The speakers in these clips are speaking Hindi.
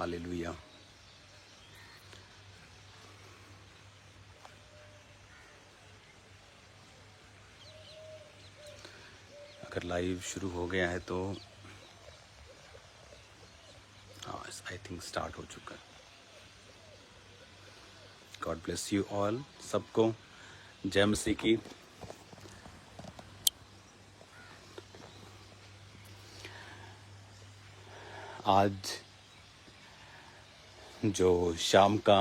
हालेलुया। अगर लाइव शुरू हो गया है तो हाँ, आई थिंक स्टार्ट हो चुका है। गॉड ब्लेस यू ऑल, सबको जय मसीह की। आज जो शाम का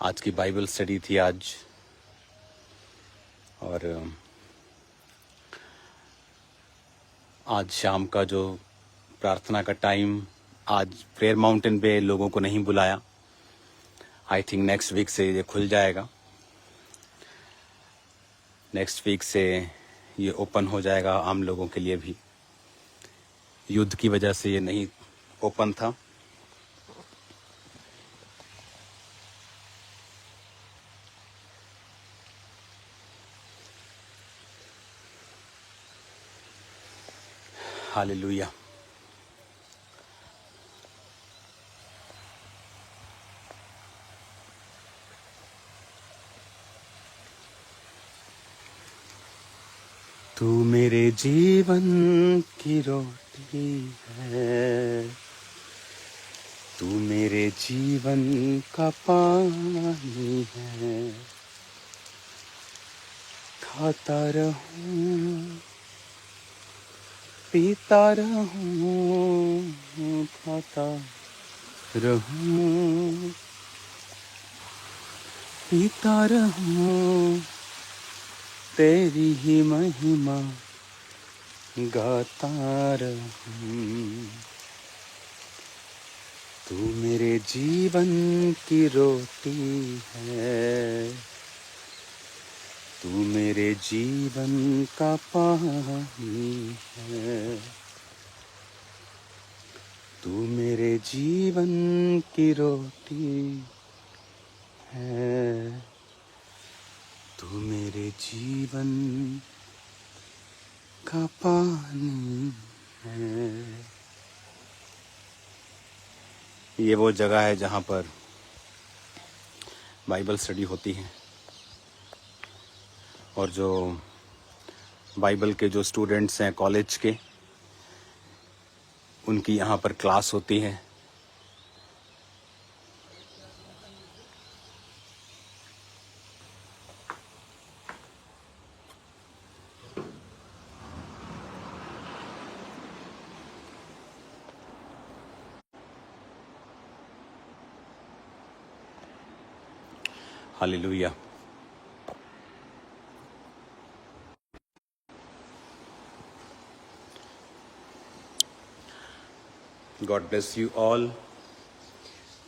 आज की बाइबल स्टडी थी आज, और आज शाम का जो प्रार्थना का टाइम, आज प्रेयर माउंटेन पे लोगों को नहीं बुलाया। आई थिंक नेक्स्ट वीक से ये खुल जाएगा। नेक्स्ट वीक से ये ओपन हो जाएगा आम लोगों के लिए भी। युद्ध की वजह से ये नहीं ओपन था। हालेलुया। तू मेरे जीवन की रोटी है, तू मेरे जीवन का पानी है। खाता रहूं, पीता रहूं, खाता रहूं, पीता रहूं, तेरी ही महिमा गाता रहूं। तू मेरे जीवन की रोटी है, तू मेरे जीवन का पानी है। तू मेरे जीवन की रोटी है, तू मेरे जीवन का पानी है। ये वो जगह है जहाँ पर बाइबल स्टडी होती है, और जो बाइबल के जो स्टूडेंट्स हैं कॉलेज के, उनकी यहाँ पर क्लास होती है। Hallelujah. God bless you all.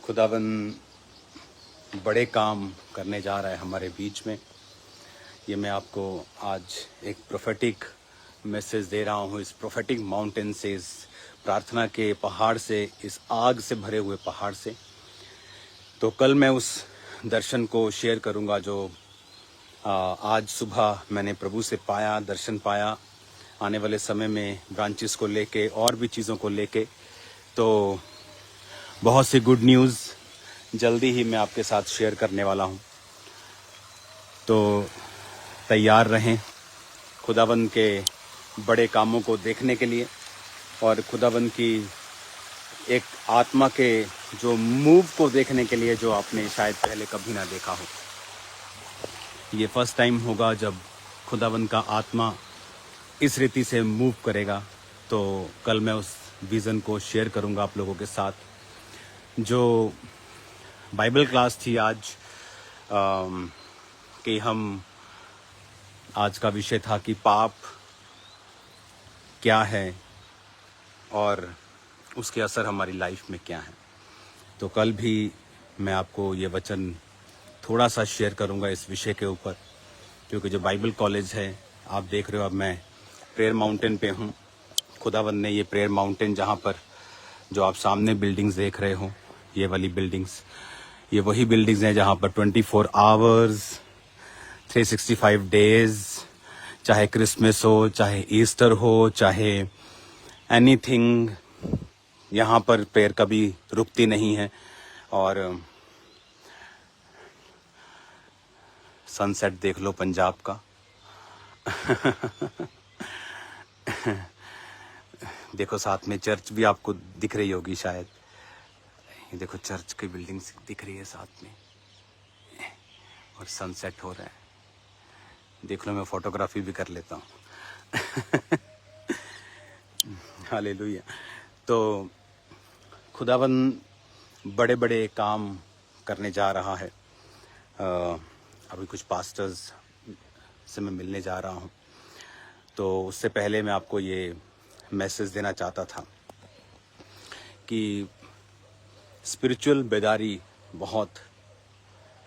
खुदावन बड़े काम करने जा रहा है हमारे बीच में। ये मैं आपको आज एक प्रोफेटिक मैसेज दे रहा हूँ, इस प्रोफेटिक माउंटेन से, इस प्रार्थना के पहाड़ से, इस आग से भरे हुए पहाड़ से। तो कल मैं उस दर्शन को शेयर करूँगा जो आज सुबह मैंने प्रभु से पाया, दर्शन पाया। आने वाले समय में ब्रांचेस को लेके और भी चीज़ों को लेके, तो बहुत सी गुड न्यूज़ जल्दी ही मैं आपके साथ शेयर करने वाला हूँ। तो तैयार रहें खुदावन के बड़े कामों को देखने के लिए, और खुदावन की एक आत्मा के जो मूव को देखने के लिए, जो आपने शायद पहले कभी ना देखा हो। ये फर्स्ट टाइम होगा जब खुदावन का आत्मा इस रीति से मूव करेगा। तो कल मैं उस विज़न को शेयर करूंगा आप लोगों के साथ। जो बाइबल क्लास थी आज, कि हम आज का विषय था कि पाप क्या है और उसके असर हमारी लाइफ में क्या है। तो कल भी मैं आपको ये वचन थोड़ा सा शेयर करूंगा इस विषय के ऊपर, क्योंकि जो बाइबल कॉलेज है, आप देख रहे हो अब मैं प्रेयर माउंटेन पे हूँ। खुदावन ने ये प्रेयर माउंटेन, जहाँ पर जो आप सामने बिल्डिंग्स देख रहे हो, ये वाली बिल्डिंग्स, ये वही बिल्डिंग्स हैं जहाँ पर 24 आवर्स 365 डेज, चाहे क्रिसमस हो, चाहे ईस्टर हो, चाहे एनीथिंग, यहाँ पर प्रेयर कभी रुकती नहीं है। और सनसेट देख लो पंजाब का। देखो साथ में चर्च भी आपको दिख रही होगी शायद। ये देखो चर्च की बिल्डिंग्स दिख रही है साथ में, और सनसेट हो रहा है। देख लो, मैं फोटोग्राफी भी कर लेता हूँ। हालेलुया। तो खुदावन बड़े बड़े काम करने जा रहा है। अभी कुछ पास्टर्स से मैं मिलने जा रहा हूँ, तो उससे पहले मैं आपको ये मैसेज देना चाहता था कि स्पिरिचुअल बेदारी बहुत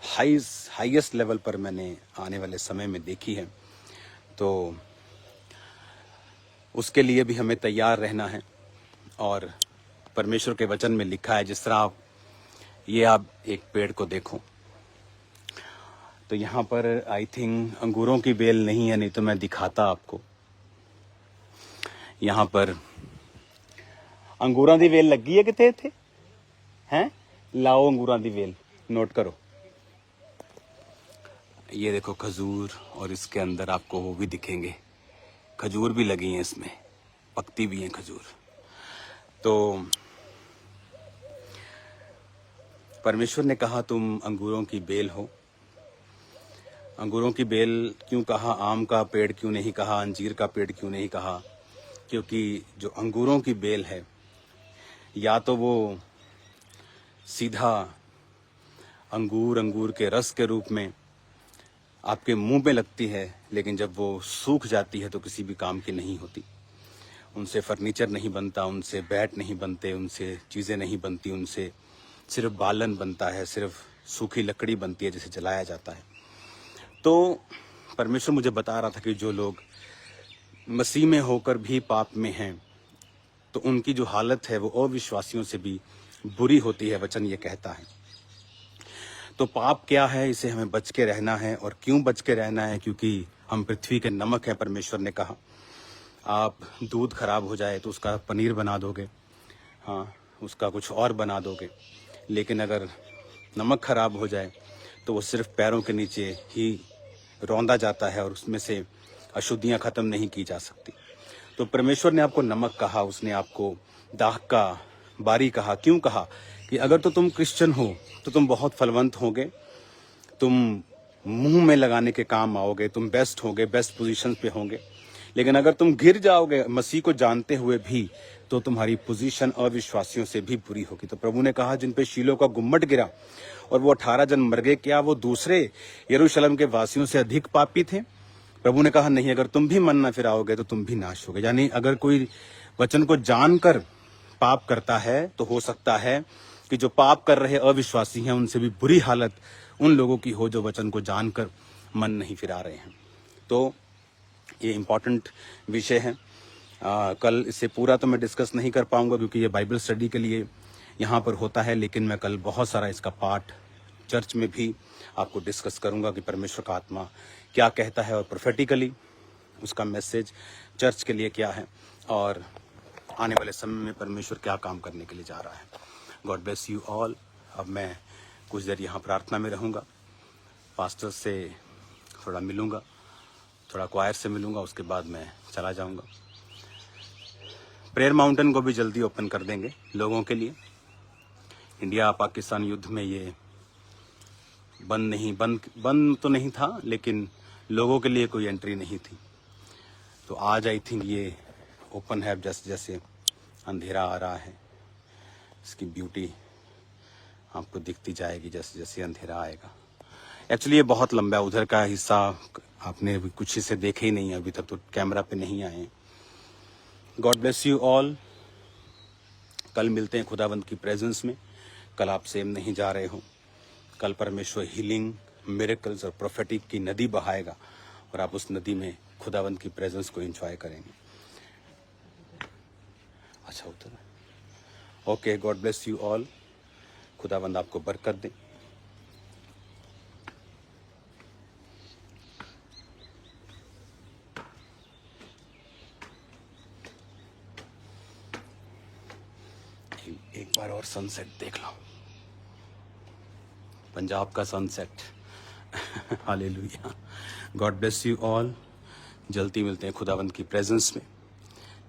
हाईएस्ट लेवल पर मैंने आने वाले समय में देखी है। तो उसके लिए भी हमें तैयार रहना है। और परमेश्वर के वचन में लिखा है, जिस तरह आप एक पेड़ को देखो, तो यहाँ पर आई थिंक अंगूरों की बेल नहीं है, नहीं तो मैं दिखाता आपको। यहाँ पर अंगूरों की बेल लगी है कितने थे हैं? लाओ अंगूरों की बेल, नोट करो। ये देखो खजूर, और इसके अंदर आपको वो भी दिखेंगे, खजूर भी लगी हैं इसमें, पकती भी हैं खजूर। तो परमेश्वर ने कहा तुम अंगूरों की बेल हो। अंगूरों की बेल क्यों कहा? आम का पेड़ क्यों नहीं कहा? अंजीर का पेड़ क्यों नहीं कहा? क्योंकि जो अंगूरों की बेल है, या तो वो सीधा अंगूर के रस के रूप में आपके मुंह में लगती है, लेकिन जब वो सूख जाती है तो किसी भी काम की नहीं होती। उनसे फर्नीचर नहीं बनता, उनसे बैट नहीं बनते, उनसे चीज़ें नहीं बनती, उनसे सिर्फ बालन बनता है, सिर्फ सूखी लकड़ी बनती है जिसे जलाया जाता है। तो परमेश्वर मुझे बता रहा था कि जो लोग मसीह में होकर भी पाप में हैं, तो उनकी जो हालत है वो अविश्वासियों से भी बुरी होती है, वचन ये कहता है। तो पाप क्या है, इसे हमें बच के रहना है। और क्यों बच के रहना है? क्योंकि हम पृथ्वी के नमक हैं। परमेश्वर ने कहा आप दूध खराब हो जाए तो उसका पनीर बना दोगे, हाँ, उसका कुछ और बना दोगे, लेकिन अगर नमक खराब हो जाए तो वो सिर्फ पैरों के नीचे ही रौंदा जाता है और उसमें से अशुद्धियाँ ख़त्म नहीं की जा सकती। तो परमेश्वर ने आपको नमक कहा, उसने आपको दाख का बारी कहा। क्यों कहा? कि अगर तो तुम क्रिश्चियन हो तो तुम बहुत फलवंत होगे, तुम मुंह में लगाने के काम आओगे, तुम बेस्ट होगे, बेस्ट पोजीशन पे होंगे। लेकिन अगर तुम गिर जाओगे मसीह को जानते हुए भी, तो तुम्हारी पोजीशन अविश्वासियों से भी बुरी होगी। तो प्रभु ने कहा जिन पे शीलो का गुम्मट गिरा और वो 18 जन मर गए, क्या वो दूसरे यरूशलेम के वासियों से अधिक पापी थे? प्रभु ने कहा नहीं, अगर तुम भी मन न फिराओगे तो तुम भी नाश होगे। यानी अगर कोई वचन को जानकर पाप करता है तो हो सकता है कि जो पाप कर रहे अविश्वासी हैं उनसे भी बुरी हालत उन लोगों की हो जो वचन को जानकर मन नहीं फिरा रहे हैं। तो ये इम्पॉर्टेंट विषय है। कल इससे पूरा तो मैं डिस्कस नहीं कर पाऊंगा क्योंकि ये बाइबल स्टडी के लिए यहाँ पर होता है, लेकिन मैं कल बहुत सारा इसका पाठ चर्च में भी आपको डिस्कस करूंगा कि परमेश्वर का आत्मा क्या कहता है और प्रोफेटिकली उसका मैसेज चर्च के लिए क्या है और आने वाले समय में परमेश्वर क्या काम करने के लिए जा रहा है। God bless you all. अब मैं कुछ देर यहाँ प्रार्थना में रहूँगा, पास्टर से थोड़ा मिलूँगा, थोड़ा क्वायर से मिलूँगा, उसके बाद मैं चला जाऊँगा। प्रेयर माउंटेन को भी जल्दी ओपन कर देंगे लोगों के लिए। इंडिया पाकिस्तान युद्ध में ये बंद तो नहीं था, लेकिन लोगों के लिए कोई एंट्री नहीं थी। तो आज आई थिंक ये ओपन है। जैसे जैसे अंधेरा आ रहा है, इसकी ब्यूटी आपको दिखती जाएगी जैसे जैसे अंधेरा आएगा। एक्चुअली ये बहुत लंबा है, उधर का हिस्सा आपने अभी कुछ हिस्से देखे ही नहीं है, अभी तक तो कैमरा पे नहीं आए। God bless you all. कल मिलते हैं खुदावंत की प्रेजेंस में। कल आप सेम नहीं जा रहे हो। कल परमेश्वर हीलिंग, मिरेकल्स और प्रोफेटिक की नदी बहाएगा और आप उस नदी में खुदावंत की प्रेजेंस को एंजॉय करेंगे। अच्छा उधर। Okay, God bless you all. खुदावंद आपको बरकत दे। भाई एक बार और सनसेट देख लो, पंजाब का sunset. Hallelujah. God bless you all. जल्दी मिलते हैं खुदावंद की प्रेजेंस में।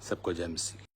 सबको जय मसीह।